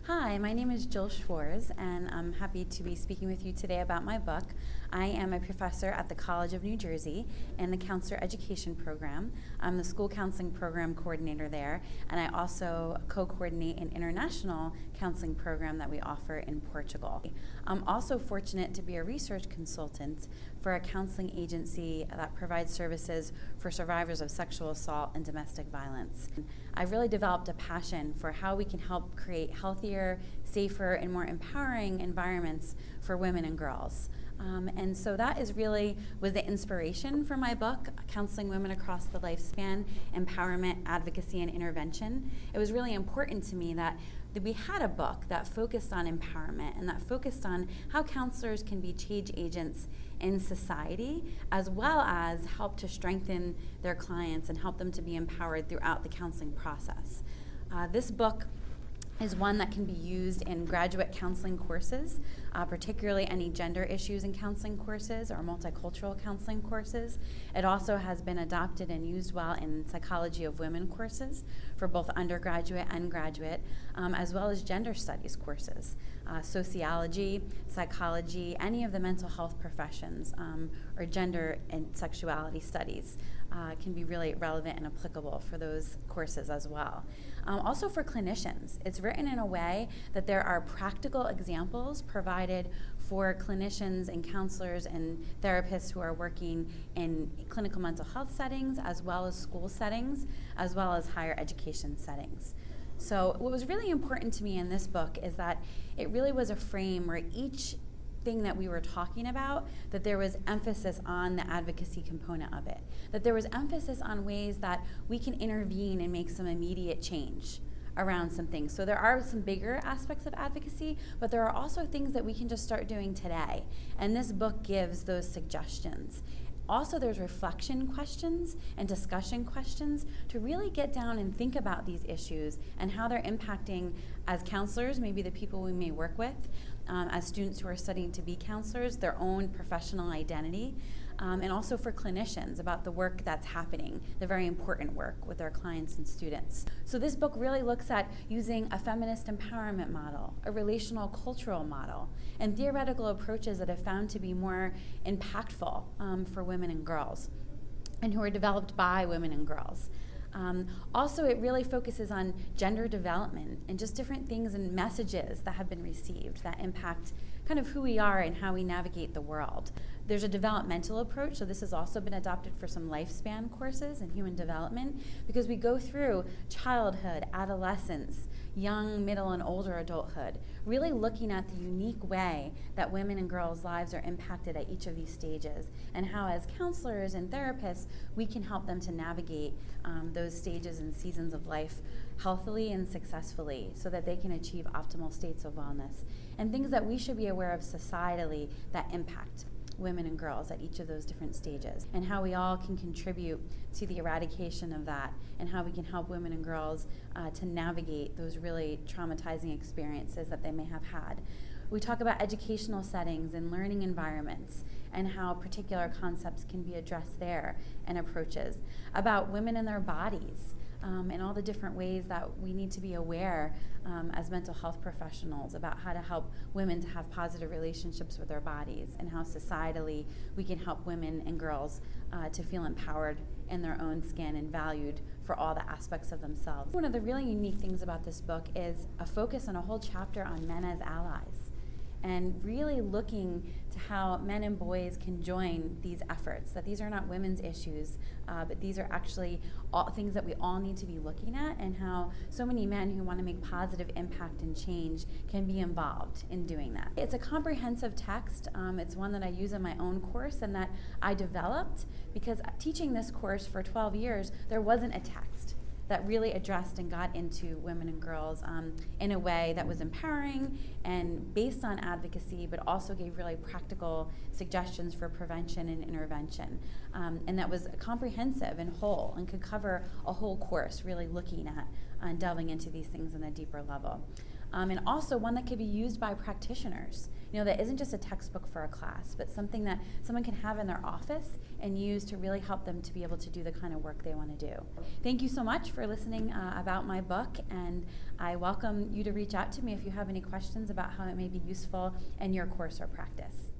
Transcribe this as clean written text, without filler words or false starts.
Hi, my name is Jill Schwarz, and I'm happy to be speaking with you today about my book. I am a professor at the College of New Jersey in the Counselor Education Program. I'm the school counseling program coordinator there, and I also co-coordinate an international counseling program that we offer in Portugal. I'm also fortunate to be a research consultant for a counseling agency that provides services for survivors of sexual assault and domestic violence. I've really developed a passion for how we can help create healthier, safer, and more empowering environments for women and girls. And so that was the inspiration for my book, Counseling Women Across the Lifespan, Empowerment, Advocacy, and Intervention. It was really important to me that we had a book that focused on empowerment and that focused on how counselors can be change agents in society, as well as help to strengthen their clients and help them to be empowered throughout the counseling process. This book is one that can be used in graduate counseling courses, particularly any gender issues in counseling courses or multicultural counseling courses. It also has been adopted and used well in psychology of women courses for both undergraduate and graduate, as well as gender studies courses, sociology, psychology, any of the mental health professions, or gender and sexuality studies can be really relevant and applicable for those courses as well. Also for clinicians, it's written in a way that there are practical examples provided for clinicians and counselors and therapists who are working in clinical mental health settings, as well as school settings, as well as higher education settings. So what was really important to me in this book is that it really was a frame where each thing that we were talking about, that there was emphasis on the advocacy component of it, that there was emphasis on ways that we can intervene and make some immediate change around some things. So there are some bigger aspects of advocacy, but there are also things that we can just start doing today. And this book gives those suggestions. Also, there's reflection questions and discussion questions to really get down and think about these issues and how they're impacting as counselors, maybe the people we may work with, as students who are studying to be counselors, their own professional identity, and also for clinicians about the work that's happening, the very important work with our clients and students. So this book really looks at using a feminist empowerment model, a relational cultural model, and theoretical approaches that have found to be more impactful for women and girls, and who are developed by women and girls. Also, it really focuses on gender development and just different things and messages that have been received that impact kind of who we are and how we navigate the world. There's a developmental approach, so this has also been adopted for some lifespan courses in human development, because we go through childhood, adolescence, young, middle, and older adulthood, really looking at the unique way that women and girls' lives are impacted at each of these stages, and how as counselors and therapists, we can help them to navigate those stages and seasons of life healthily and successfully so that they can achieve optimal states of wellness, and things that we should be aware of societally that impact women and girls at each of those different stages, and how we all can contribute to the eradication of that, and how we can help women and girls to navigate those really traumatizing experiences that they may have had. We talk about educational settings and learning environments and how particular concepts can be addressed there, and approaches about women and their bodies, and all the different ways that we need to be aware as mental health professionals about how to help women to have positive relationships with their bodies, and how societally we can help women and girls to feel empowered in their own skin and valued for all the aspects of themselves. One of the really unique things about this book is a focus on a whole chapter on men as allies, and really looking to how men and boys can join these efforts, that these are not women's issues, but these are actually all things that we all need to be looking at, and how so many men who want to make positive impact and change can be involved in doing that. It's a comprehensive text. It's one that I use in my own course and that I developed because teaching this course for 12 years, there wasn't a text that really addressed and got into women and girls in a way that was empowering and based on advocacy, but also gave really practical suggestions for prevention and intervention. And that was comprehensive and whole and could cover a whole course, really looking at and delving into these things on a deeper level. and also one that could be used by practitioners. That isn't just a textbook for a class, but something that someone can have in their office and use to really help them to be able to do the kind of work they want to do. Thank you so much for listening about my book, and I welcome you to reach out to me if you have any questions about how it may be useful in your course or practice.